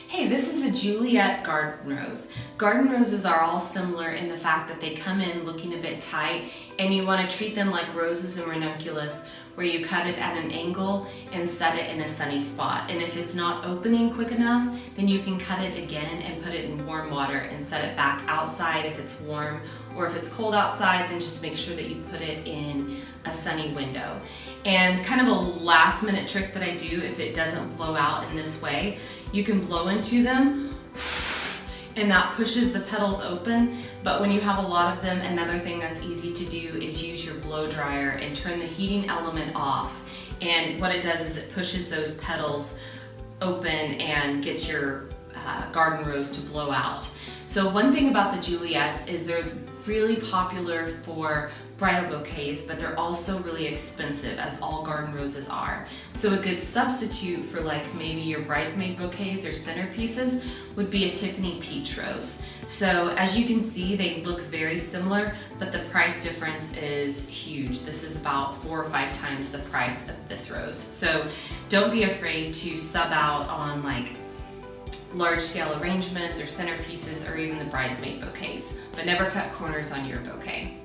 Hey, this is a Juliet garden rose. Garden roses are all similar in the fact that they come in looking a bit tight, and you want to treat them like roses and ranunculus, where you cut it at an angle and set it in a sunny spot. And if it's not opening quick enough, then you can cut it again and put it in warm water and set it back outside if it's warm, or if it's cold outside, then just make sure that you put it in a sunny window. And kind of a last minute trick that I do if it doesn't blow out in this way, you can blow into them and that pushes the petals open. But when you have a lot of them, another thing that's easy to do is use your blow dryer and turn the heating element off. And what it does is it pushes those petals open and gets your garden rose to blow out. So one thing about the Juliets is they're really popular for bridal bouquets, but they're also really expensive, as all garden roses are. So a good substitute for like maybe your bridesmaid bouquets or centerpieces would be a Tiffany Peach rose. So as you can see, they look very similar, but the price difference is huge. This is about 4 or 5 times the price of this rose. So don't be afraid to sub out on like large scale arrangements or centerpieces or even the bridesmaid bouquets, but never cut corners on your bouquet.